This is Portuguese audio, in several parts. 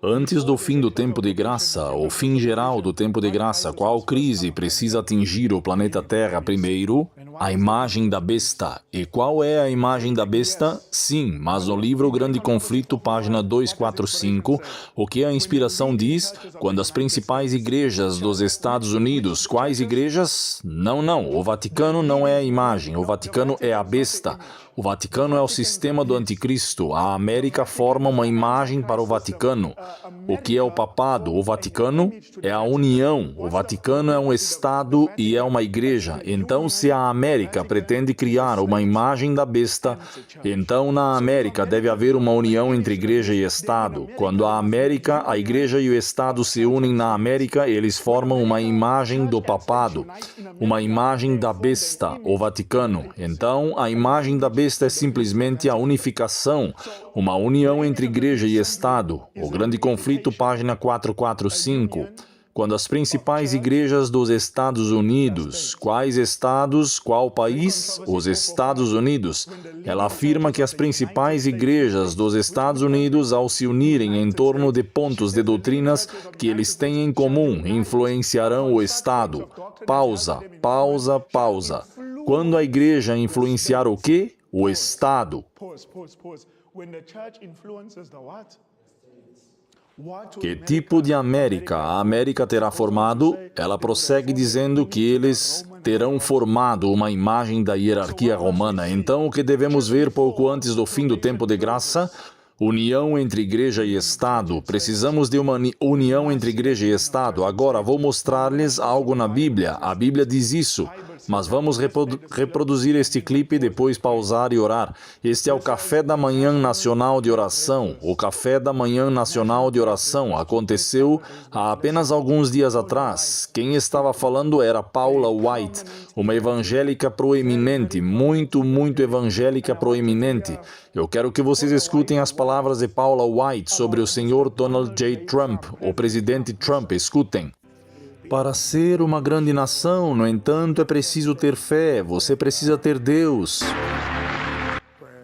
Antes do fim do tempo de graça, o fim geral do tempo de graça, qual crise precisa atingir o planeta Terra primeiro? A imagem da besta. E qual é a imagem da besta? Sim, mas no livro Grande Conflito, página 245, o que a inspiração diz? Quando as principais igrejas dos Estados Unidos, quais igrejas? Não, o Vaticano não é a imagem, o Vaticano é a besta. O Vaticano é o sistema do anticristo. A América forma uma imagem para o Vaticano. O que é o papado? O Vaticano é a união. O Vaticano é um Estado e é uma igreja. Então, se a América pretende criar uma imagem da besta, então na América deve haver uma união entre igreja e Estado. Quando a América, a igreja e o Estado se unem na América, eles formam uma imagem do papado, uma imagem da besta, o Vaticano. Então, a imagem da besta é simplesmente a unificação, uma união entre igreja e Estado. O Grande Conflito, página 445. Quando as principais igrejas dos Estados Unidos, quais estados, qual país? Os Estados Unidos. Ela afirma que as principais igrejas dos Estados Unidos, ao se unirem em torno de pontos de doutrinas que eles têm em comum, influenciarão o Estado. Pausa. Quando a igreja influenciar o quê? O Estado. Que tipo de América a América terá formado? Ela prossegue dizendo que eles terão formado uma imagem da hierarquia romana. Então, o que devemos ver pouco antes do fim do tempo de graça? União entre igreja e Estado. Precisamos de uma união entre igreja e Estado. Agora, vou mostrar-lhes algo na Bíblia. A Bíblia diz isso. Mas vamos reproduzir este clipe e depois pausar e orar. Este é o Café da Manhã Nacional de Oração. O Café da Manhã Nacional de Oração aconteceu há apenas alguns dias atrás. Quem estava falando era Paula White, uma evangélica proeminente, muito evangélica proeminente. Eu quero que vocês escutem as palavras de Paula White sobre o senhor Donald J. Trump, o presidente Trump. Escutem. Para ser uma grande nação, no entanto, é preciso ter fé, você precisa ter Deus.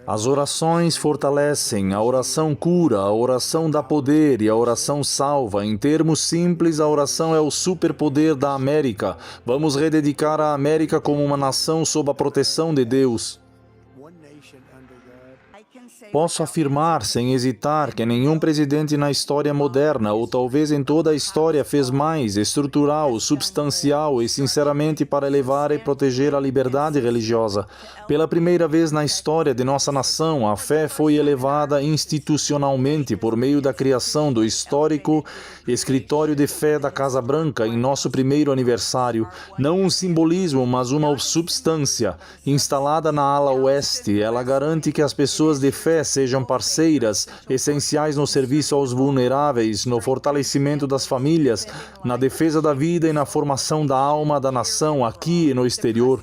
As orações fortalecem, a oração cura, a oração dá poder e a oração salva. Em termos simples, a oração é o superpoder da América. Vamos rededicar a América como uma nação sob a proteção de Deus. Posso afirmar, sem hesitar, que nenhum presidente na história moderna, ou talvez em toda a história, fez mais estrutural, substancial e sinceramente para elevar e proteger a liberdade religiosa. Pela primeira vez na história de nossa nação, a fé foi elevada institucionalmente por meio da criação do histórico Escritório de Fé da Casa Branca em nosso primeiro aniversário. Não um simbolismo, mas uma substância. Instalada na ala oeste, ela garante que as pessoas de fé sejam parceiras, essenciais no serviço aos vulneráveis, no fortalecimento das famílias, na defesa da vida e na formação da alma da nação, aqui e no exterior.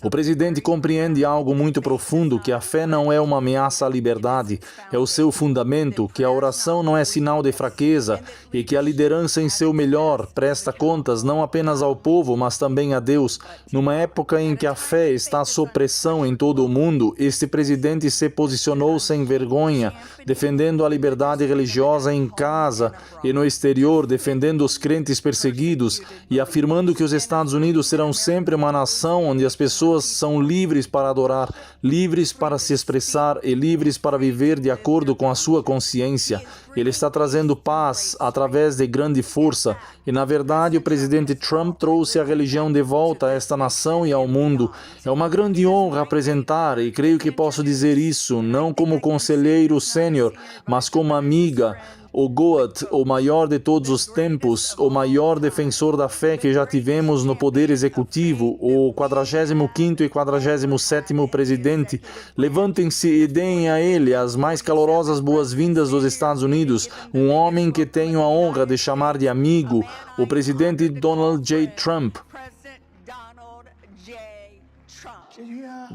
O presidente compreende algo muito profundo, que a fé não é uma ameaça à liberdade, é o seu fundamento, que a oração não é sinal de fraqueza e que a liderança em seu melhor presta contas não apenas ao povo, mas também a Deus. Numa época em que a fé está sob pressão em todo o mundo, este presidente se posicionou sem vergonha, defendendo a liberdade religiosa em casa e no exterior, defendendo os crentes perseguidos e afirmando que os Estados Unidos serão sempre uma nação onde as pessoas são livres para adorar, livres para se expressar e livres para viver de acordo com a sua consciência. Ele está trazendo paz através de grande força e, na verdade, o presidente Trump trouxe a religião de volta a esta nação e ao mundo. É uma grande honra apresentar, e creio que posso dizer isso, não como conselheiro sênior, mas como amiga, o Goat, o maior de todos os tempos, o maior defensor da fé que já tivemos no poder executivo, o 45º e 47º presidente. Levantem-se e deem a ele as mais calorosas boas-vindas dos Estados Unidos, um homem que tenho a honra de chamar de amigo, o presidente Donald J. Trump.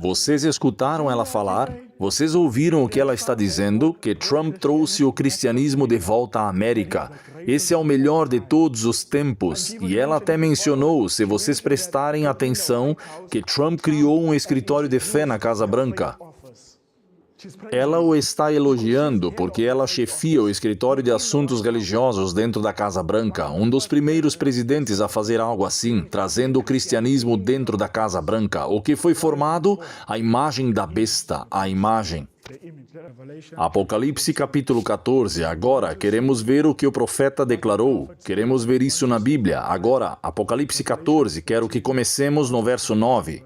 Vocês escutaram ela falar? Vocês ouviram o que ela está dizendo? Que Trump trouxe o cristianismo de volta à América. Esse é o melhor de todos os tempos. E ela até mencionou, se vocês prestarem atenção, que Trump criou um escritório de fé na Casa Branca. Ela o está elogiando porque ela chefia o escritório de assuntos religiosos dentro da Casa Branca, um dos primeiros presidentes a fazer algo assim, trazendo o cristianismo dentro da Casa Branca, o que foi formado a imagem da besta, a imagem. Apocalipse capítulo 14. Agora, queremos ver o que o profeta declarou. Queremos ver isso na Bíblia. Agora, Apocalipse 14, quero que comecemos no verso 9.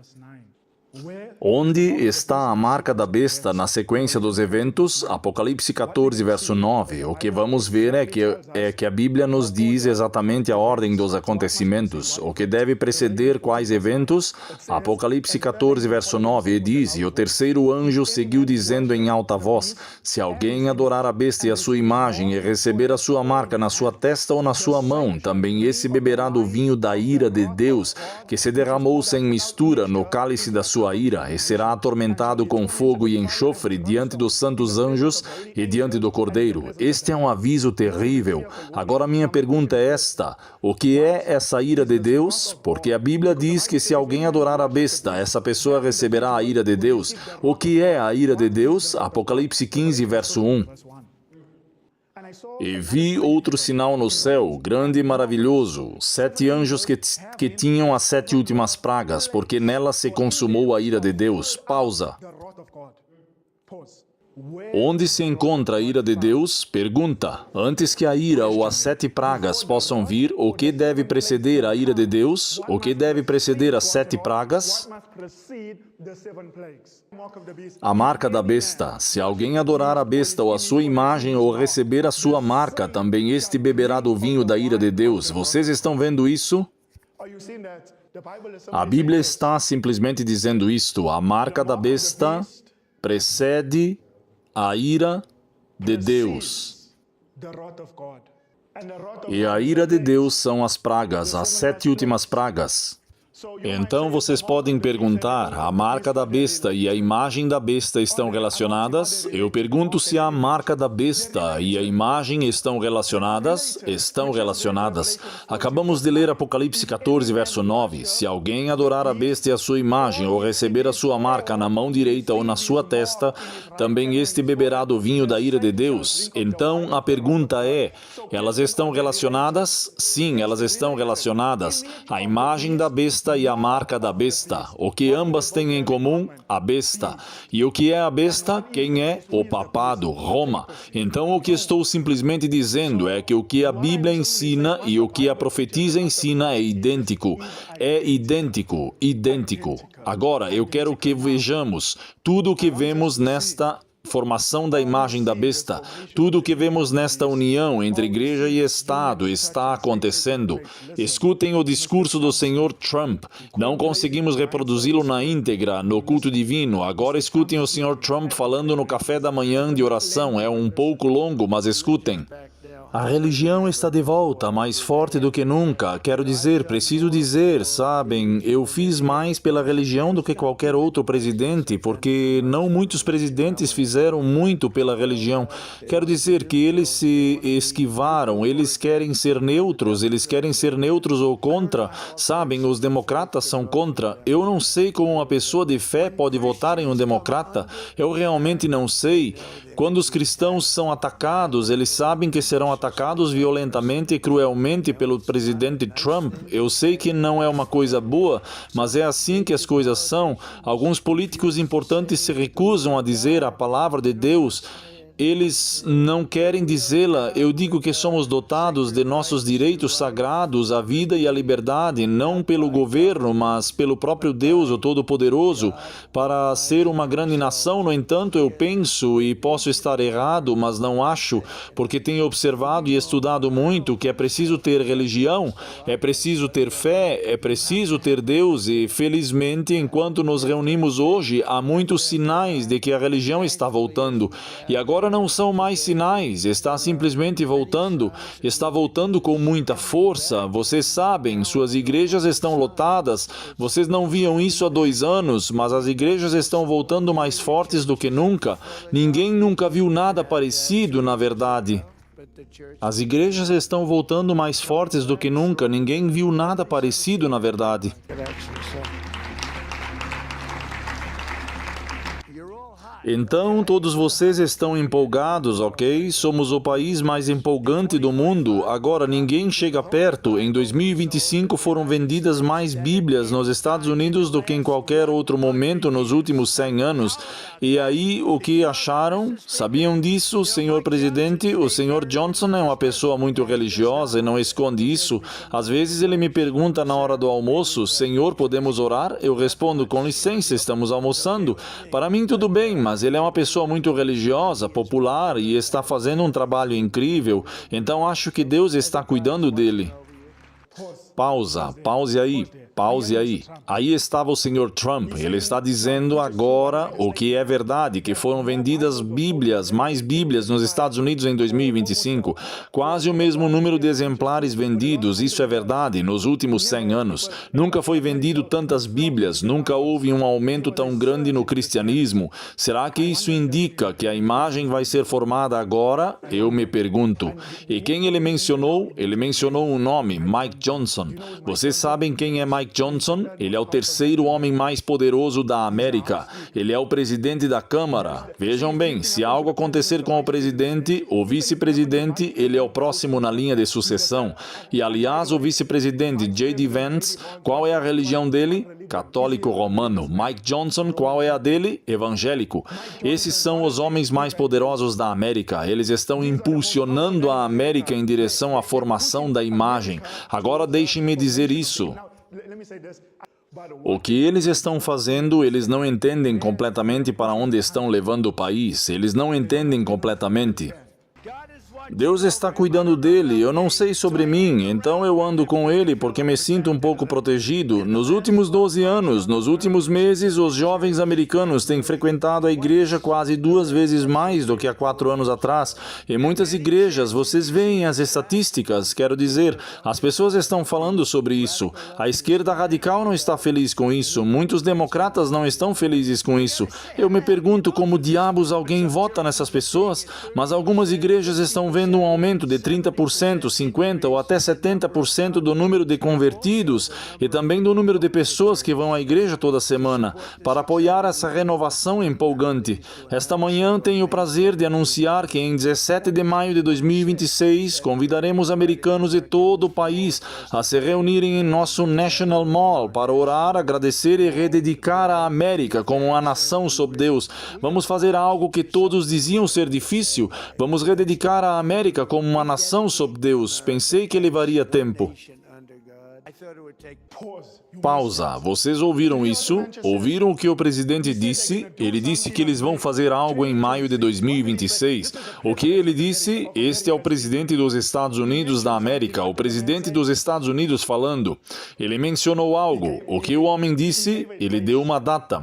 Onde está a marca da besta na sequência dos eventos? Apocalipse 14, verso 9. O que vamos ver é que a Bíblia nos diz exatamente a ordem dos acontecimentos. O que deve preceder quais eventos? Apocalipse 14, verso 9, diz: E o terceiro anjo seguiu dizendo em alta voz: Se alguém adorar a besta e a sua imagem e receber a sua marca na sua testa ou na sua mão, também esse beberá do vinho da ira de Deus, que se derramou sem mistura no cálice da sua ira, e será atormentado com fogo e enxofre diante dos santos anjos e diante do Cordeiro. Este é um aviso terrível. Agora minha pergunta é esta: o que é essa ira de Deus? Porque a Bíblia diz que se alguém adorar a besta, essa pessoa receberá a ira de Deus. O que é a ira de Deus? Apocalipse 15, verso 1. E vi outro sinal no céu, grande e maravilhoso, 7 anjos que tinham as 7 últimas pragas, porque nela se consumou a ira de Deus. Pausa. Onde se encontra a ira de Deus? Pergunta. Antes que a ira ou as 7 pragas possam vir, o que deve preceder a ira de Deus? O que deve preceder as 7 pragas? A marca da besta. Se alguém adorar a besta ou a sua imagem ou receber a sua marca, também este beberá do vinho da ira de Deus. Vocês estão vendo isso? A Bíblia está simplesmente dizendo isto. A marca da besta precede a ira de Deus. E a ira de Deus são as pragas, as 7 últimas pragas. Então vocês podem perguntar, a marca da besta e a imagem da besta estão relacionadas? Eu pergunto se a marca da besta e a imagem estão relacionadas? Estão relacionadas. Acabamos de ler Apocalipse 14, verso 9. Se alguém adorar a besta e a sua imagem ou receber a sua marca na mão direita ou na sua testa, também este beberá do vinho da ira de Deus. Então a pergunta é, elas estão relacionadas? Sim, elas estão relacionadas. A imagem da besta e a marca da besta. O que ambas têm em comum? A besta. E o que é a besta? Quem é? O papado, Roma. Então o que estou simplesmente dizendo é que o que a Bíblia ensina e o que a profetisa ensina é idêntico. É idêntico, idêntico. Agora, eu quero que vejamos tudo o que vemos nesta formação da imagem da besta. Tudo o que vemos nesta união entre igreja e Estado está acontecendo. Escutem o discurso do Sr. Trump. Não conseguimos reproduzi-lo na íntegra, no culto divino. Agora escutem o Sr. Trump falando no café da manhã de oração. É um pouco longo, mas escutem. A religião está de volta, mais forte do que nunca. Quero dizer, preciso dizer, sabem, eu fiz mais pela religião do que qualquer outro presidente, porque não muitos presidentes fizeram muito pela religião. Quero dizer que eles se esquivaram, eles querem ser neutros ou contra. Sabem, os democratas são contra. Eu não sei como uma pessoa de fé pode votar em um democrata. Eu realmente não sei. Quando os cristãos são atacados, eles sabem que serão atacados violentamente e cruelmente pelo presidente Trump. Eu sei que não é uma coisa boa, mas é assim que as coisas são. Alguns políticos importantes se recusam a dizer a palavra de Deus. Eles não querem dizê-la. Eu digo que somos dotados de nossos direitos sagrados, a vida e a liberdade, não pelo governo, mas pelo próprio Deus, o Todo-Poderoso, para ser uma grande nação. No entanto, eu penso, e posso estar errado, mas não acho, porque tenho observado e estudado muito, que é preciso ter religião, é preciso ter fé, é preciso ter Deus, e felizmente, enquanto nos reunimos hoje, há muitos sinais de que a religião está voltando. E agora não são mais sinais, está simplesmente voltando, está voltando com muita força. Vocês sabem, suas igrejas estão lotadas, vocês não viam isso há 2 anos, mas as igrejas estão voltando mais fortes do que nunca. Ninguém nunca viu nada parecido, na verdade. As igrejas estão voltando mais fortes do que nunca, ninguém viu nada parecido, na verdade. Então, todos vocês estão empolgados, ok? Somos o país mais empolgante do mundo. Agora, ninguém chega perto. Em 2025 foram vendidas mais Bíblias nos Estados Unidos do que em qualquer outro momento nos últimos 100 anos. E aí, o que acharam? Sabiam disso, senhor presidente? O senhor Johnson é uma pessoa muito religiosa e não esconde isso. Às vezes ele me pergunta na hora do almoço, senhor, podemos orar? Eu respondo, com licença, estamos almoçando. Para mim, tudo bem, mas ele é uma pessoa muito religiosa, popular e está fazendo um trabalho incrível, então acho que Deus está cuidando dele. Pause aí. Aí estava o senhor Trump. Ele está dizendo agora o que é verdade, que foram vendidas mais Bíblias nos Estados Unidos em 2025. Quase o mesmo número de exemplares vendidos, isso é verdade, nos últimos 100 anos. Nunca foi vendido tantas Bíblias, nunca houve um aumento tão grande no cristianismo. Será que isso indica que a imagem vai ser formada agora? Eu me pergunto. E quem ele mencionou? Ele mencionou um nome, Mike Johnson. Vocês sabem quem é Mike Johnson? Ele é o terceiro homem mais poderoso da América. Ele é o presidente da Câmara. Vejam bem, se algo acontecer com o presidente, o vice-presidente, ele é o próximo na linha de sucessão. E, aliás, o vice-presidente J.D. Vance, qual é a religião dele? Católico romano. Mike Johnson, qual é a dele? Evangélico. Esses são os homens mais poderosos da América. Eles estão impulsionando a América em direção à formação da imagem. Agora deixem-me dizer isso. O que eles estão fazendo, eles não entendem completamente para onde estão levando o país. Eles não entendem completamente. Deus está cuidando dele, eu não sei sobre mim, então eu ando com ele porque me sinto um pouco protegido. Nos últimos 12 anos, nos últimos meses, os jovens americanos têm frequentado a igreja quase 2 vezes mais do que há 4 anos atrás. Em muitas igrejas, vocês veem as estatísticas, quero dizer, as pessoas estão falando sobre isso. A esquerda radical não está feliz com isso, muitos democratas não estão felizes com isso. Eu me pergunto como diabos alguém vota nessas pessoas, mas algumas igrejas estão vendo um aumento de 30%, 50% ou até 70% do número de convertidos e também do número de pessoas que vão à igreja toda semana, para apoiar essa renovação empolgante. Esta manhã tenho o prazer de anunciar que em 17 de maio de 2026 convidaremos americanos de todo o país a se reunirem em nosso National Mall para orar, agradecer e rededicar a América como uma nação sob Deus. Vamos fazer algo que todos diziam ser difícil. Vamos rededicar a América como uma nação sob Deus. Pensei que levaria tempo. Pausa. Vocês ouviram isso? Ouviram o que o presidente disse? Ele disse que eles vão fazer algo em maio de 2026. O que ele disse? Este é o presidente dos Estados Unidos da América, o presidente dos Estados Unidos falando. Ele mencionou algo. O que o homem disse? Ele deu uma data.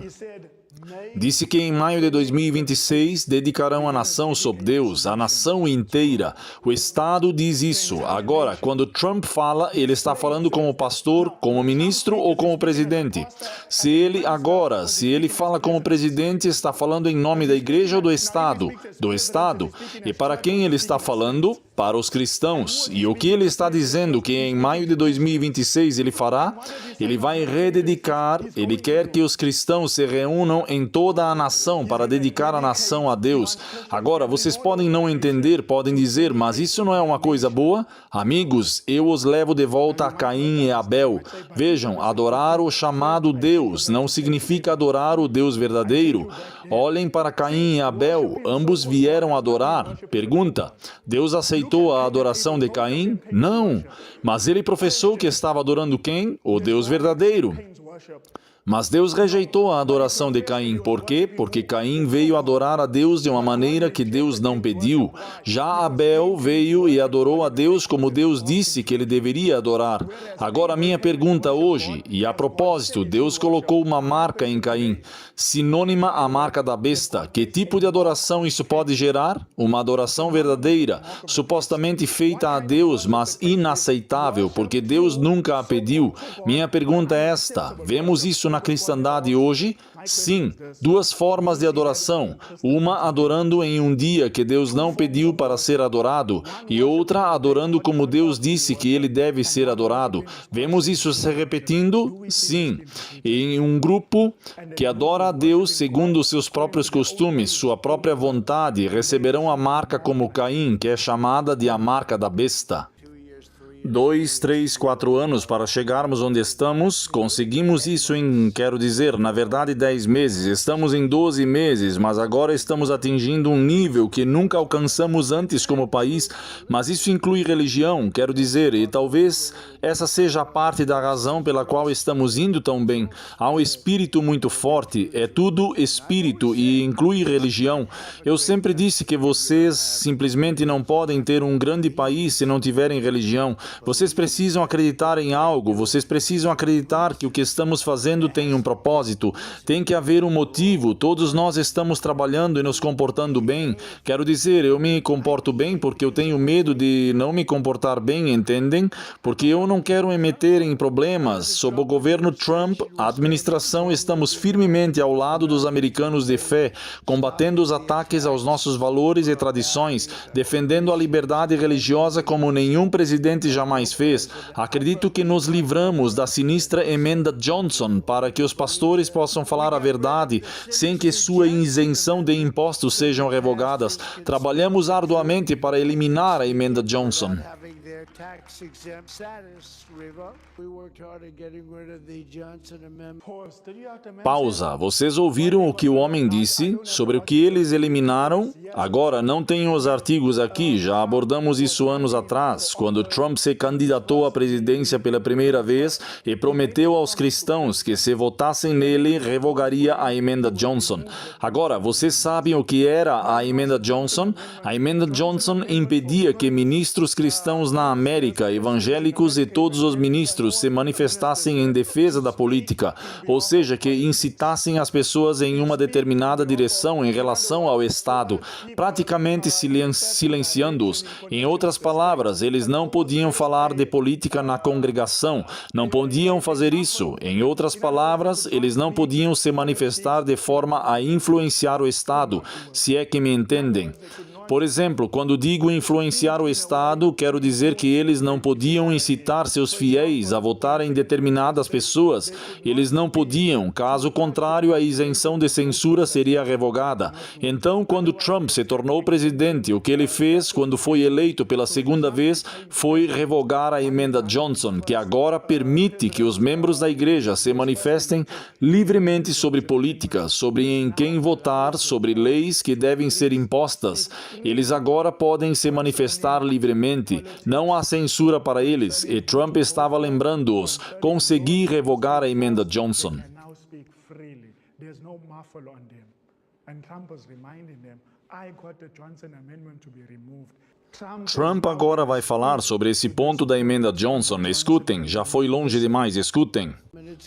Disse que em maio de 2026 dedicarão a nação sob Deus, a nação inteira. O Estado diz isso. Agora, quando Trump fala, ele está falando como pastor, como ministro ou como presidente? Se ele fala como presidente, está falando em nome da igreja ou do Estado? Do Estado. E para quem ele está falando? Para os cristãos. E o que ele está dizendo que em maio de 2026 ele fará? Ele vai rededicar, ele quer que os cristãos se reúnam em toda a nação para dedicar a nação a Deus. Agora, vocês podem não entender, podem dizer, mas isso não é uma coisa boa? Amigos, eu os levo de volta a Caim e Abel. Vejam, adorar o chamado Deus não significa adorar o Deus verdadeiro. Olhem para Caim e Abel, ambos vieram adorar. Pergunta, Deus aceitou a adoração de Caim? Não. Mas ele professou que estava adorando quem? O Deus verdadeiro. Mas Deus rejeitou a adoração de Caim. Por quê? Porque Caim veio adorar a Deus de uma maneira que Deus não pediu. Já Abel veio e adorou a Deus como Deus disse que ele deveria adorar. Agora, minha pergunta hoje, e a propósito, Deus colocou uma marca em Caim, sinônima à marca da besta. Que tipo de adoração isso pode gerar? Uma adoração verdadeira, supostamente feita a Deus, mas inaceitável, porque Deus nunca a pediu. Minha pergunta é esta: vemos isso na cristandade hoje? Sim, duas formas de adoração. Uma adorando em um dia que Deus não pediu para ser adorado, e outra adorando como Deus disse que ele deve ser adorado. Vemos isso se repetindo? Sim. Em um grupo que adora a Deus segundo seus próprios costumes, sua própria vontade, receberão a marca como Caim, que é chamada de a marca da besta. 2, 3, 4 anos para chegarmos onde estamos. Conseguimos isso quero dizer, na verdade 10 meses. Estamos em 12 meses, mas agora estamos atingindo um nível que nunca alcançamos antes como país. Mas isso inclui religião, quero dizer, e talvez essa seja a parte da razão pela qual estamos indo tão bem. Há um espírito muito forte, é tudo espírito e inclui religião. Eu sempre disse que vocês simplesmente não podem ter um grande país se não tiverem religião. Vocês precisam acreditar em algo, vocês precisam acreditar que o que estamos fazendo tem um propósito, tem que haver um motivo, todos nós estamos trabalhando e nos comportando bem. Quero dizer, eu me comporto bem porque eu tenho medo de não me comportar bem, entendem? Porque eu não quero me meter em problemas. Sob o governo Trump, a administração, estamos firmemente ao lado dos americanos de fé, combatendo os ataques aos nossos valores e tradições, defendendo a liberdade religiosa como nenhum presidente jamais fez. Acredito que nos livramos da sinistra emenda Johnson para que os pastores possam falar a verdade sem que sua isenção de impostos sejam revogadas. Trabalhamos arduamente para eliminar a emenda Johnson. Pausa. Vocês ouviram o que o homem disse sobre o que eles eliminaram? Agora, não tenho os artigos aqui, já abordamos isso anos atrás, quando Trump se candidatou à presidência pela primeira vez e prometeu aos cristãos que, se votassem nele, revogaria a emenda Johnson. Agora, vocês sabem o que era a emenda Johnson? A emenda Johnson impedia que ministros cristãos na América, evangélicos e todos os ministros se manifestassem em defesa da política, ou seja, que incitassem as pessoas em uma determinada direção em relação ao Estado, praticamente silenciando-os. Em outras palavras, eles não podiam falar de política na congregação, não podiam fazer isso. Em outras palavras, eles não podiam se manifestar de forma a influenciar o Estado, se é que me entendem. Por exemplo, quando digo influenciar o Estado, quero dizer que eles não podiam incitar seus fiéis a votar em determinadas pessoas. Eles não podiam, caso contrário, a isenção de censura seria revogada. Então, quando Trump se tornou presidente, o que ele fez quando foi eleito pela segunda vez foi revogar a emenda Johnson, que agora permite que os membros da igreja se manifestem livremente sobre política, sobre em quem votar, sobre leis que devem ser impostas. Eles agora podem se manifestar livremente. Não há censura para eles. E Trump estava lembrando-os. Consegui revogar a emenda Johnson. Trump agora vai falar sobre esse ponto da emenda Johnson. Escutem, já foi longe demais, escutem.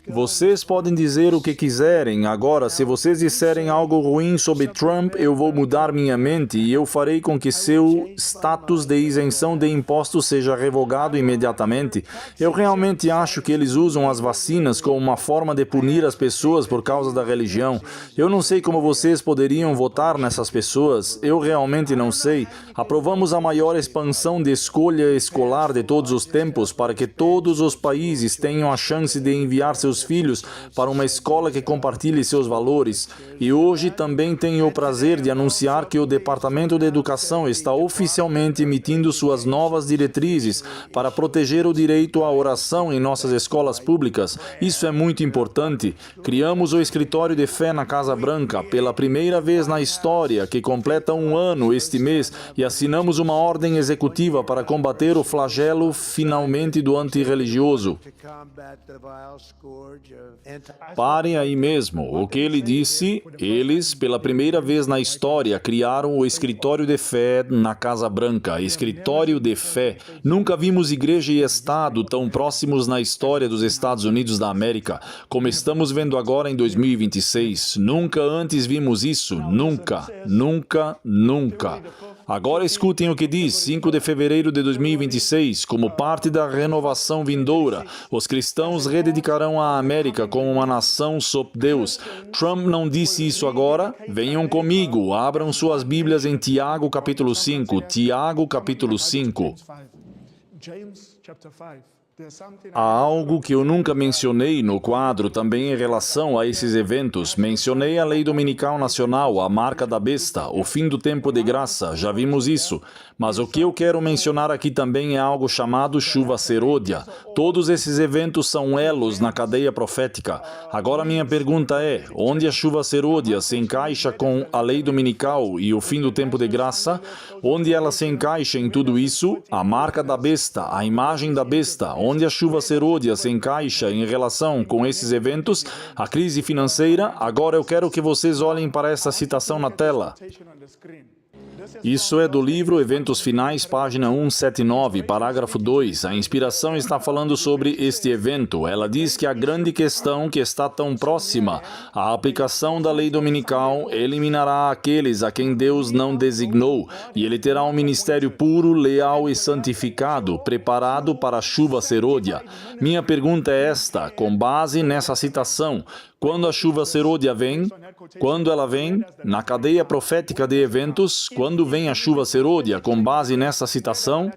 Vocês podem dizer o que quiserem. Agora, se vocês disserem algo ruim sobre Trump, eu vou mudar minha mente e eu farei com que seu status de isenção de impostos seja revogado imediatamente. Eu realmente acho que eles usam as vacinas como uma forma de punir as pessoas por causa da religião. Eu não sei como vocês poderiam votar nessas pessoas. Eu realmente não sei. Aprovamos a maior expansão de escolha escolar de todos os tempos para que todos os países tenham a chance de enviar seus filhos para uma escola que compartilhe seus valores. E hoje também tenho o prazer de anunciar que o Departamento de Educação está oficialmente emitindo suas novas diretrizes para proteger o direito à oração em nossas escolas públicas. Isso é muito importante. Criamos o Escritório de Fé na Casa Branca pela primeira vez na história, que completa 1 ano este mês, e assinamos uma ordem executiva para combater o flagelo finalmente do antirreligioso. Parem aí mesmo. O que ele disse? Eles, pela primeira vez na história, criaram o Escritório de Fé na Casa Branca. Escritório de Fé. Nunca vimos igreja e Estado tão próximos na história dos Estados Unidos da América, como estamos vendo agora em 2026. Nunca antes vimos isso. Nunca, nunca, nunca. Agora escutem o que diz 5 de fevereiro de 2026. Como parte da renovação vindoura, os cristãos rededicarão a América como uma nação sob Deus. Trump não disse isso agora? Venham comigo, abram suas Bíblias em Tiago capítulo 5. Tiago capítulo 5. Há algo que eu nunca mencionei no quadro também em relação a esses eventos. Mencionei a Lei Dominical Nacional, a Marca da Besta, o fim do tempo de graça, já vimos isso. Mas o que eu quero mencionar aqui também é algo chamado chuva serôdia. Todos esses eventos são elos na cadeia profética. Agora minha pergunta é, onde a chuva serôdia se encaixa com a Lei Dominical e o fim do tempo de graça? Onde ela se encaixa em tudo isso? A Marca da Besta, a imagem da besta. Onde a chuva serôdia se encaixa em relação com esses eventos, a crise financeira. Agora eu quero que vocês olhem para essa citação na tela. Isso é do livro Eventos Finais, página 179, parágrafo 2. A inspiração está falando sobre este evento. Ela diz que a grande questão que está tão próxima, a aplicação da lei dominical, eliminará aqueles a quem Deus não designou, e ele terá um ministério puro, leal e santificado, preparado para a chuva serôdia. Minha pergunta é esta, com base nessa citação: quando a chuva serôdia vem? Quando ela vem? Na cadeia profética de eventos, quando vem a chuva serôdia, com base nessa citação?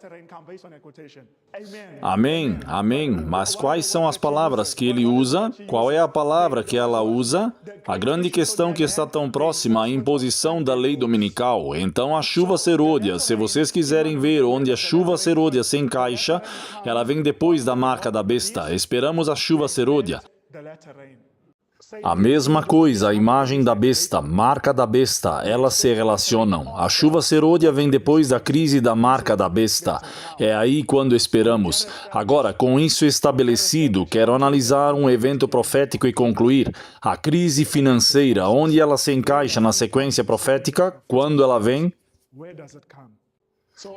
Amém, amém. Mas quais são as palavras que ele usa? Qual é a palavra que ela usa? A grande questão que está tão próxima à imposição da lei dominical. Então a chuva serôdia, se vocês quiserem ver onde a chuva serôdia se encaixa, ela vem depois da marca da besta. Esperamos a chuva serôdia. A mesma coisa, a imagem da besta, marca da besta, elas se relacionam. A chuva serôdia vem depois da crise da marca da besta. É aí quando esperamos. Agora, com isso estabelecido, quero analisar um evento profético e concluir. A crise financeira, onde ela se encaixa na sequência profética? Quando ela vem?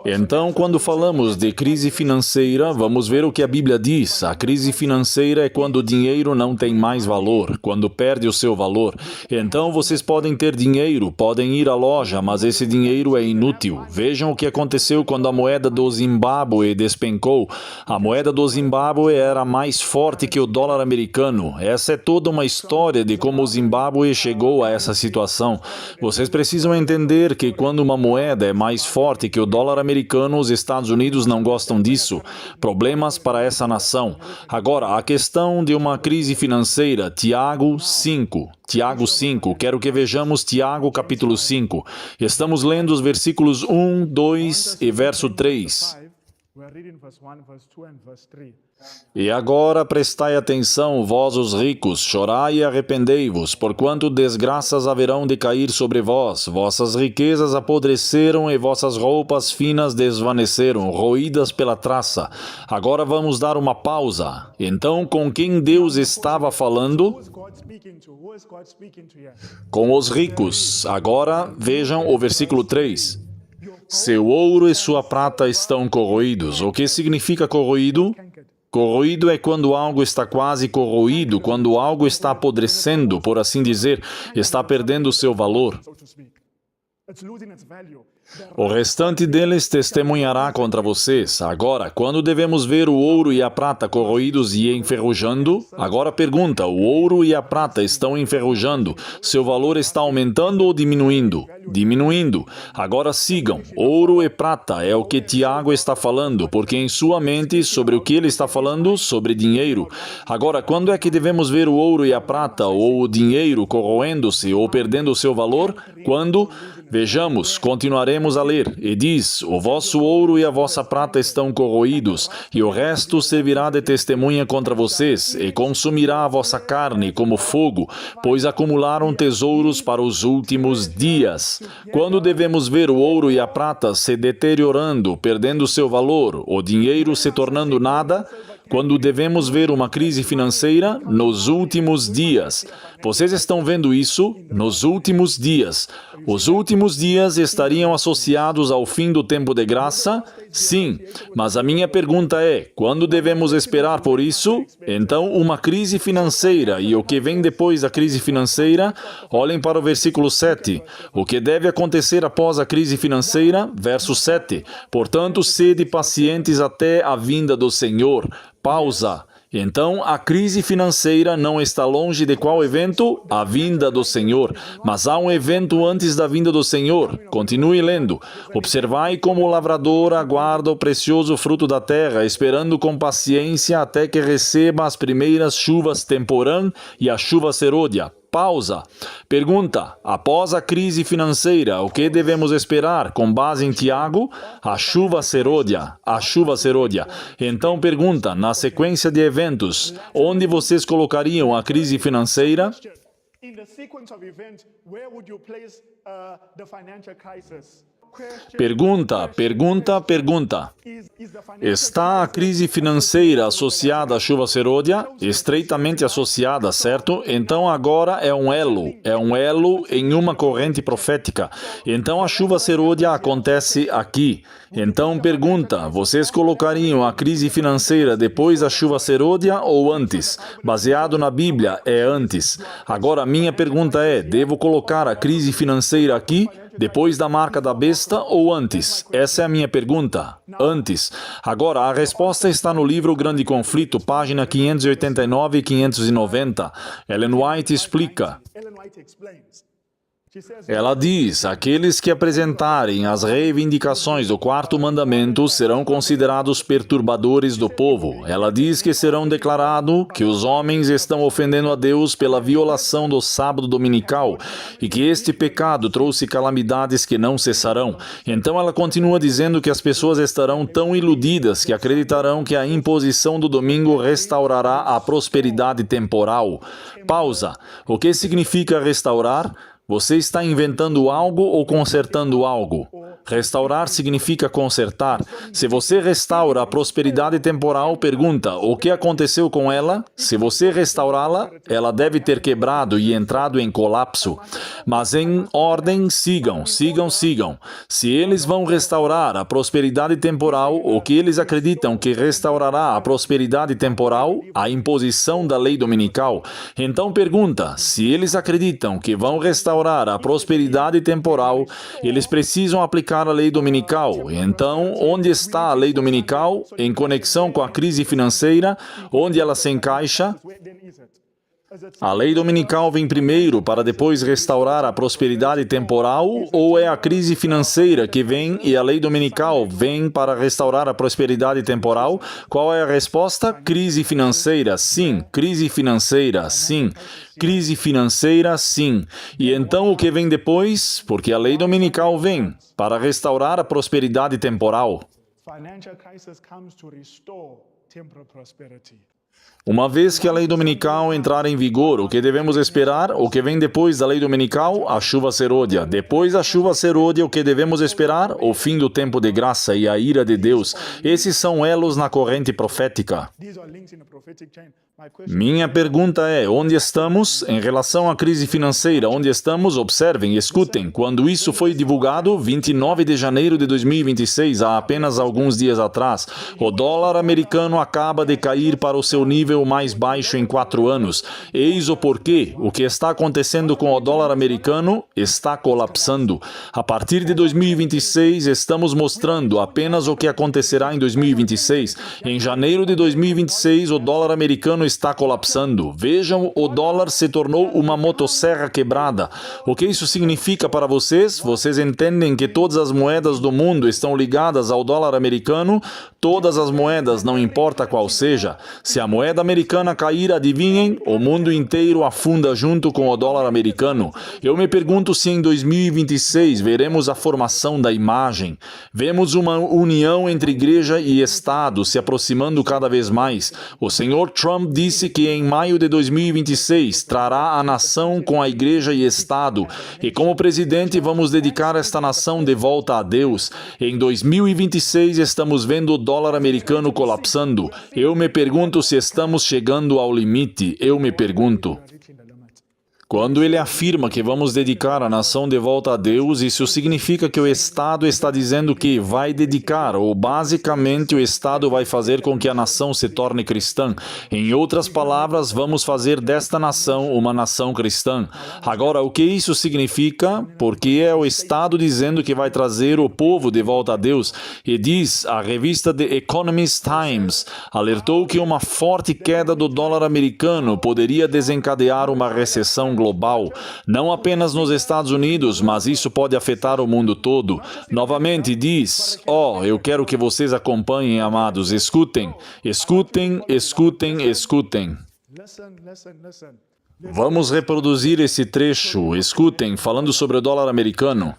Então, quando falamos de crise financeira, vamos ver o que a Bíblia diz. A crise financeira é quando o dinheiro não tem mais valor, quando perde o seu valor. Então, vocês podem ter dinheiro, podem ir à loja, mas esse dinheiro é inútil. Vejam o que aconteceu quando a moeda do Zimbábue despencou. A moeda do Zimbábue era mais forte que o dólar americano. Essa é toda uma história de como o Zimbábue chegou a essa situação. Vocês precisam entender que quando uma moeda é mais forte que o dólar americano, os Estados Unidos não gostam disso. Problemas para essa nação. Agora, a questão de uma crise financeira, Tiago 5. Tiago 5, quero que vejamos Tiago capítulo 5. Estamos lendo os versículos 1, 2 e verso 3. E agora prestai atenção, vós os ricos, chorai e arrependei-vos, porquanto desgraças haverão de cair sobre vós. Vossas riquezas apodreceram e vossas roupas finas desvaneceram, roídas pela traça. Agora vamos dar uma pausa. Então, com quem Deus estava falando? Com os ricos. Agora, vejam o versículo 3. Seu ouro e sua prata estão corroídos. O que significa corroído? Corroído é quando algo está quase corroído, quando algo está apodrecendo, por assim dizer, está perdendo o seu valor. O restante deles testemunhará contra vocês. Agora, quando devemos ver o ouro e a prata corroídos e enferrujando? Agora pergunta, o ouro e a prata estão enferrujando. Seu valor está aumentando ou diminuindo? Diminuindo. Agora sigam. Ouro e prata é o que Tiago está falando, porque em sua mente, sobre o que ele está falando? Sobre dinheiro. Agora, quando é que devemos ver o ouro e a prata, ou o dinheiro corroendo-se ou perdendo o seu valor? Quando? Vejamos, continuaremos a ler. E diz, o vosso ouro e a vossa prata estão corroídos, e o resto servirá de testemunha contra vocês, e consumirá a vossa carne como fogo, pois acumularam tesouros para os últimos dias. Quando devemos ver o ouro e a prata se deteriorando, perdendo seu valor, o dinheiro se tornando nada? Quando devemos ver uma crise financeira? Nos últimos dias. Vocês estão vendo isso? Nos últimos dias. Os últimos dias estariam associados ao fim do tempo de graça? Sim, mas a minha pergunta é, quando devemos esperar por isso? Então, uma crise financeira e o que vem depois da crise financeira? Olhem para o versículo 7. O que deve acontecer após a crise financeira? Verso 7. Portanto, sede pacientes até a vinda do Senhor. Pausa. Então, a crise financeira não está longe de qual evento? A vinda do Senhor. Mas há um evento antes da vinda do Senhor. Continue lendo. Observai como o lavrador aguarda o precioso fruto da terra, esperando com paciência até que receba as primeiras chuvas temporã e a chuva serôdia. Pausa. Pergunta: após a crise financeira, o que devemos esperar? Com base em Tiago, a chuva serôdia. A chuva serôdia. Então pergunta, na sequência de eventos, onde vocês colocariam a crise financeira? In the sequence of events, where would you place the financial crisis? Pergunta. Está a crise financeira associada à chuva serôdia? Estreitamente associada, certo? Então agora é um elo em uma corrente profética. Então a chuva serôdia acontece aqui. Então pergunta, vocês colocariam a crise financeira depois da chuva serôdia ou antes? Baseado na Bíblia, é antes. Agora minha pergunta é, devo colocar a crise financeira aqui? Depois da marca da besta ou antes? Essa é a minha pergunta. Antes. Agora, a resposta está no livro Grande Conflito, página 589 e 590. Ellen White explica. Ela diz, aqueles que apresentarem as reivindicações do quarto mandamento serão considerados perturbadores do povo. Ela diz que serão declarado que os homens estão ofendendo a Deus pela violação do sábado dominical e que este pecado trouxe calamidades que não cessarão. Então ela continua dizendo que as pessoas estarão tão iludidas que acreditarão que a imposição do domingo restaurará a prosperidade temporal. Pausa. O que significa restaurar? Você está inventando algo ou consertando algo? Restaurar significa consertar. Se você restaura a prosperidade temporal, pergunta, o que aconteceu com ela? Se você restaurá-la, ela deve ter quebrado e entrado em colapso. Mas em ordem, sigam. Se eles vão restaurar a prosperidade temporal, o que eles acreditam que restaurará a prosperidade temporal? A imposição da lei dominical. Então pergunta, se eles acreditam que vão restaurar a prosperidade temporal, eles precisam aplicar a lei dominical. Então, onde está a lei dominical? Em conexão com a crise financeira, onde ela se encaixa? A lei dominical vem primeiro para depois restaurar a prosperidade temporal ou é a crise financeira que vem e a lei dominical vem para restaurar a prosperidade temporal? Qual é a resposta? Crise financeira, sim. Crise financeira, sim. Crise financeira, sim. E então o que vem depois? Porque a lei dominical vem para restaurar a prosperidade temporal. Financial crisis comes to restore temporal prosperity. Uma vez que a lei dominical entrar em vigor, o que devemos esperar? O que vem depois da lei dominical? A chuva serôdia. Depois da chuva serôdia, o que devemos esperar? O fim do tempo de graça e a ira de Deus. Esses são elos na corrente profética. Minha pergunta é, onde estamos? Em relação à crise financeira, onde estamos? Observem, escutem. Quando isso foi divulgado, 29 de janeiro de 2026, há apenas alguns dias atrás, o dólar americano acaba de cair para o seu nível mais baixo em 4 anos. Eis o porquê. O que está acontecendo com o dólar americano está colapsando. A partir de 2026, estamos mostrando apenas o que acontecerá em 2026. Em janeiro de 2026, o dólar americano está colapsando. Vejam, o dólar se tornou uma motosserra quebrada. O que isso significa para vocês? Vocês entendem que todas as moedas do mundo estão ligadas ao dólar americano? Todas as moedas, não importa qual seja. Se a moeda americana cair, adivinhem, o mundo inteiro afunda junto com o dólar americano. Eu me pergunto se em 2026 veremos a formação da imagem. Vemos uma união entre igreja e Estado se aproximando cada vez mais. O senhor Trump disse que em maio de 2026 trará a nação com a igreja e Estado. E como presidente vamos dedicar esta nação de volta a Deus. Em 2026 estamos vendo o dólar americano colapsando. Eu me pergunto se estamos chegando ao limite. Eu me pergunto. Quando ele afirma que vamos dedicar a nação de volta a Deus, isso significa que o Estado está dizendo que vai dedicar, ou basicamente o Estado vai fazer com que a nação se torne cristã. Em outras palavras, vamos fazer desta nação uma nação cristã. Agora, o que isso significa? Porque é o Estado dizendo que vai trazer o povo de volta a Deus. E diz, a revista The Economist Times alertou que uma forte queda do dólar americano poderia desencadear uma recessão global, não apenas nos Estados Unidos, mas isso pode afetar o mundo todo. Novamente diz, eu quero que vocês acompanhem, amados, escutem, escutem, escutem, escutem. Vamos reproduzir esse trecho, escutem, falando sobre o dólar americano.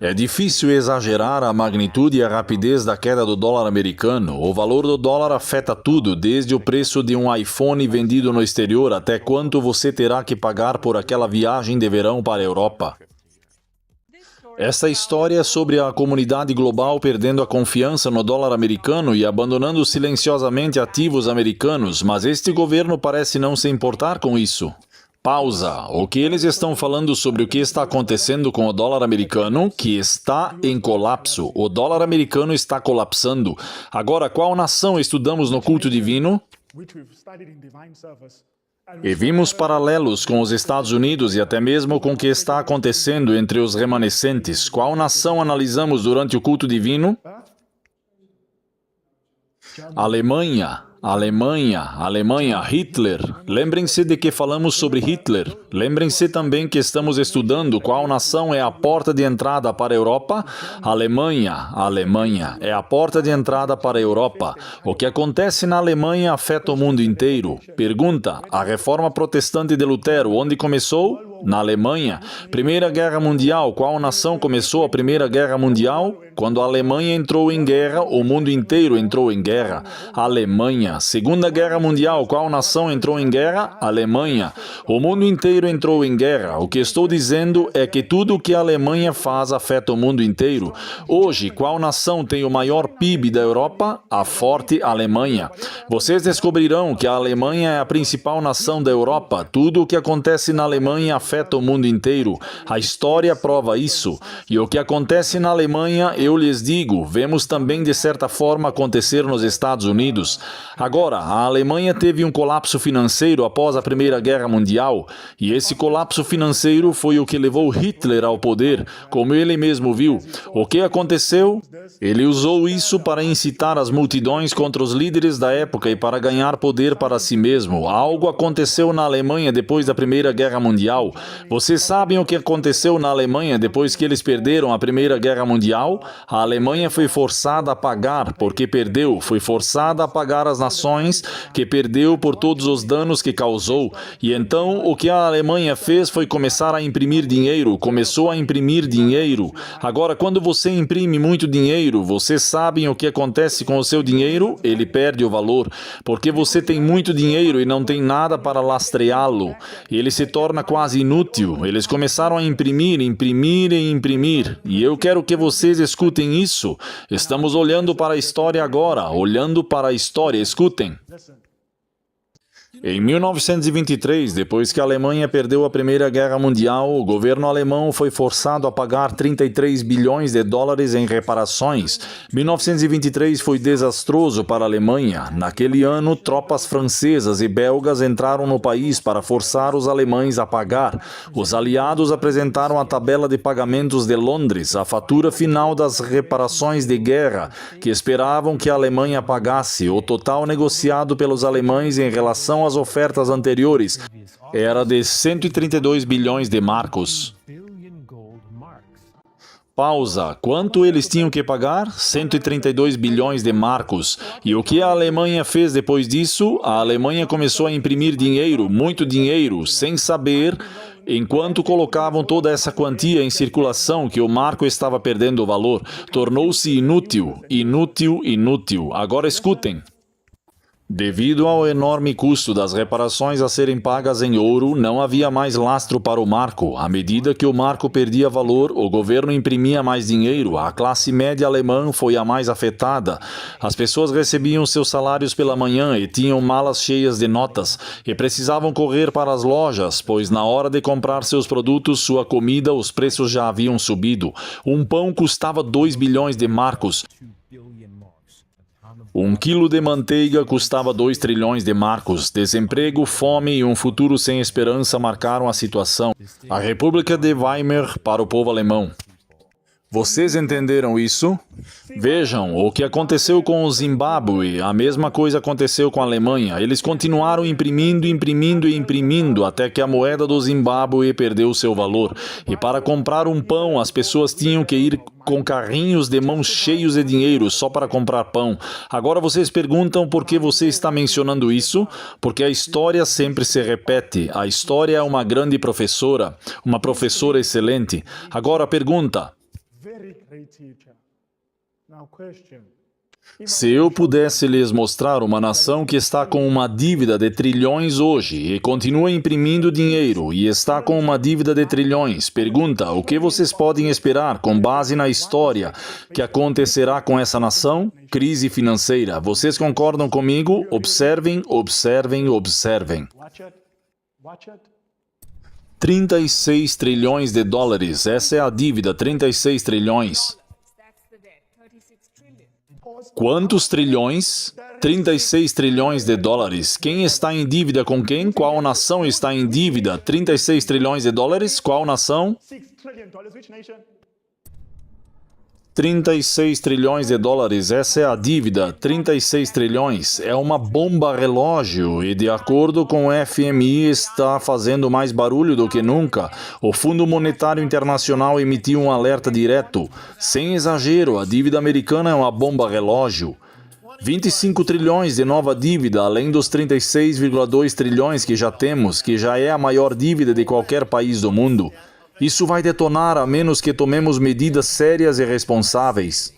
É difícil exagerar a magnitude e a rapidez da queda do dólar americano. O valor do dólar afeta tudo, desde o preço de um iPhone vendido no exterior até quanto você terá que pagar por aquela viagem de verão para a Europa. Essa história é sobre a comunidade global perdendo a confiança no dólar americano e abandonando silenciosamente ativos americanos, mas este governo parece não se importar com isso. Pausa. O que eles estão falando sobre o que está acontecendo com o dólar americano? Que está em colapso. O dólar americano está colapsando. Agora, qual nação estudamos no culto divino? E vimos paralelos com os Estados Unidos e até mesmo com o que está acontecendo entre os remanescentes. Qual nação analisamos durante o culto divino? Alemanha. Hitler. Lembrem-se de que falamos sobre Hitler. Lembrem-se também que estamos estudando qual nação é a porta de entrada para a Europa. Alemanha é a porta de entrada para a Europa. O que acontece na Alemanha afeta o mundo inteiro. Pergunta, a reforma protestante de Lutero, onde começou? Na Alemanha. Primeira Guerra Mundial, qual nação começou a Primeira Guerra Mundial? Quando a Alemanha entrou em guerra, o mundo inteiro entrou em guerra. Alemanha. Segunda Guerra Mundial, qual nação entrou em guerra? Alemanha. O mundo inteiro entrou em guerra. O que estou dizendo é que tudo o que a Alemanha faz afeta o mundo inteiro. Hoje, qual nação tem o maior PIB da Europa? A forte Alemanha. Vocês descobrirão que a Alemanha é a principal nação da Europa. Tudo o que acontece na Alemanha afeta o mundo inteiro. A história prova isso. E o que acontece na Alemanha, eu lhes digo, vemos também de certa forma acontecer nos Estados Unidos. Agora, a Alemanha teve um colapso financeiro após a Primeira Guerra Mundial, e esse colapso financeiro foi o que levou Hitler ao poder, como ele mesmo viu. O que aconteceu? Ele usou isso para incitar as multidões contra os líderes da época e para ganhar poder para si mesmo. Algo aconteceu na Alemanha depois da Primeira Guerra Mundial. Vocês sabem o que aconteceu na Alemanha depois que eles perderam a Primeira Guerra Mundial? A Alemanha foi forçada a pagar porque perdeu, foi forçada a pagar as nações que perdeu por todos os danos que causou. E então o que a Alemanha fez foi começar a imprimir dinheiro, começou a imprimir dinheiro. Agora, quando você imprime muito dinheiro, vocês sabem o que acontece com o seu dinheiro? Ele perde o valor, porque você tem muito dinheiro e não tem nada para lastreá-lo. Ele se torna quase inútil. Eles começaram a imprimir. E eu quero que vocês escutem isso. Estamos olhando para a história agora, olhando para a história. Escutem. Em 1923, depois que a Alemanha perdeu a Primeira Guerra Mundial, o governo alemão foi forçado a pagar 33 bilhões de dólares em reparações. 1923 foi desastroso para a Alemanha. Naquele ano, tropas francesas e belgas entraram no país para forçar os alemães a pagar. Os aliados apresentaram a tabela de pagamentos de Londres, a fatura final das reparações de guerra, que esperavam que a Alemanha pagasse. O total negociado pelos alemães em relação às ofertas anteriores era de 132 bilhões de marcos. Pausa. Quanto eles tinham que pagar? 132 bilhões de marcos. E o que a Alemanha fez depois disso? A Alemanha começou a imprimir dinheiro, muito dinheiro, sem saber, enquanto colocavam toda essa quantia em circulação, que o marco estava perdendo o valor. Tornou-se inútil. Agora escutem. Devido ao enorme custo das reparações a serem pagas em ouro, não havia mais lastro para o marco. À medida que o marco perdia valor, o governo imprimia mais dinheiro. A classe média alemã foi a mais afetada. As pessoas recebiam seus salários pela manhã e tinham malas cheias de notas e precisavam correr para as lojas, pois na hora de comprar seus produtos, sua comida, os preços já haviam subido. Um pão custava 2 bilhões de marcos. Um quilo de manteiga custava 2 trilhões de marcos. Desemprego, fome e um futuro sem esperança marcaram a situação. A República de Weimar para o povo alemão. Vocês entenderam isso? Vejam, o que aconteceu com o Zimbábue, a mesma coisa aconteceu com a Alemanha. Eles continuaram imprimindo, imprimindo e imprimindo até que a moeda do Zimbábue perdeu seu valor. E para comprar um pão, as pessoas tinham que ir com carrinhos de mãos cheios de dinheiro só para comprar pão. Agora vocês perguntam por que você está mencionando isso? Porque a história sempre se repete. A história é uma grande professora, uma professora excelente. Agora a pergunta: Very great teacher. Now question. se eu pudesse lhes mostrar uma nação que está com uma dívida de trilhões hoje e continua imprimindo dinheiro e está com uma dívida de trilhões, pergunta, o que vocês podem esperar com base na história que acontecerá com essa nação? Crise financeira. Vocês concordam comigo? Observem, observem, observem. Watch it. Watch it. 36 trilhões de dólares. Essa é a dívida, 36 trilhões. Quantos trilhões? 36 trilhões de dólares. Quem está em dívida com quem? Qual nação está em dívida? 36 trilhões de dólares? Qual nação? $6 trillion. Which nation? 36 trilhões de dólares, essa é a dívida. 36 trilhões é uma bomba relógio e, de acordo com o FMI, está fazendo mais barulho do que nunca. O Fundo Monetário Internacional emitiu um alerta direto. Sem exagero, a dívida americana é uma bomba relógio. 25 trilhões de nova dívida, além dos 36,2 trilhões que já temos, que já é a maior dívida de qualquer país do mundo. Isso vai detonar a menos que tomemos medidas sérias e responsáveis.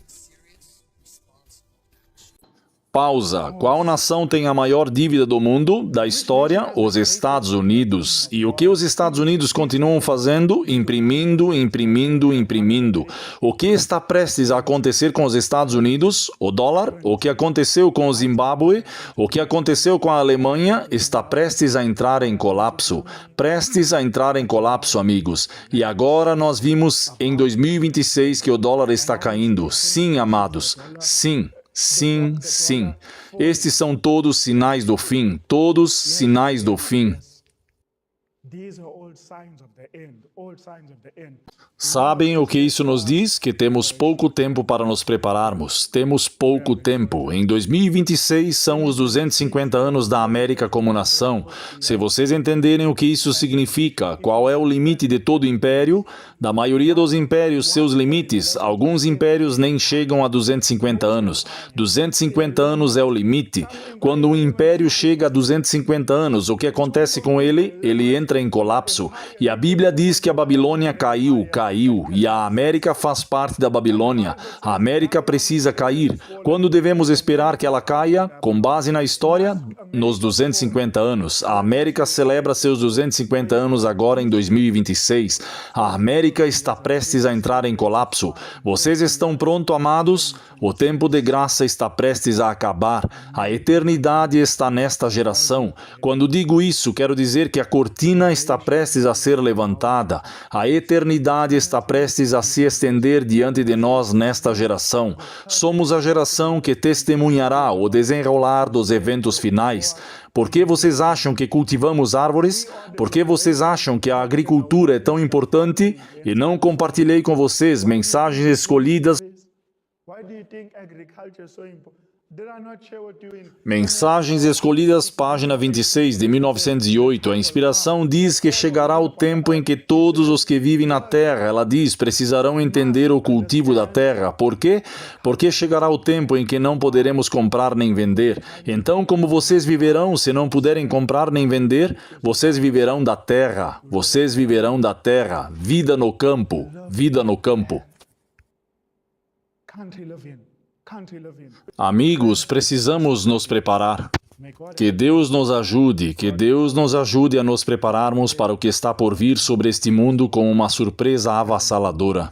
Pausa. Qual nação tem a maior dívida do mundo, da história? Os Estados Unidos. E o que os Estados Unidos continuam fazendo? Imprimindo, imprimindo, imprimindo. O que está prestes a acontecer com os Estados Unidos? O dólar? O que aconteceu com o Zimbábue? O que aconteceu com a Alemanha? Está prestes a entrar em colapso. Prestes a entrar em colapso, amigos. E agora nós vimos em 2026 que o dólar está caindo. Sim, amados. Sim. Sim, sim. Estes são todos sinais do fim. Todos sinais do fim. These are all signs of the end. All signs of the end. Sabem o que isso nos diz? Que temos pouco tempo para nos prepararmos. Temos pouco tempo. Em 2026 são os 250 anos da América como nação. Se vocês entenderem o que isso significa, qual é o limite de todo império, da maioria dos impérios, seus limites, alguns impérios nem chegam a 250 anos. 250 anos é o limite. Quando um império chega a 250 anos, o que acontece com ele? Ele entra em colapso. E a Bíblia diz que a Babilônia caiu, e a América faz parte da Babilônia. A América precisa cair. Quando devemos esperar que ela caia? Com base na história, nos 250 anos. A América celebra seus 250 anos agora em 2026. A América está prestes a entrar em colapso. Vocês estão prontos, amados? O tempo de graça está prestes a acabar. A eternidade está nesta geração. Quando digo isso, quero dizer que a cortina está prestes a ser levantada. A eternidade está prestes a se estender diante de nós nesta geração. Somos a geração que testemunhará o desenrolar dos eventos finais. Por que vocês acham que cultivamos árvores? Por que vocês acham que a agricultura é tão importante? E não compartilhei com vocês mensagens escolhidas. Why do you think agriculture is so important? Did I not share with you in Mensagens escolhidas, página 26, de 1908. A inspiração diz que chegará o tempo em que todos os que vivem na terra, ela diz, precisarão entender o cultivo da terra. Por quê? Porque chegará o tempo em que não poderemos comprar nem vender. Então, como vocês viverão se não puderem comprar nem vender? Vocês viverão da terra. Vocês viverão da terra. Vida no campo. Vida no campo. country live in? Country live in? Amigos, precisamos nos preparar. Que Deus nos ajude a nos prepararmos para o que está por vir sobre este mundo com uma surpresa avassaladora.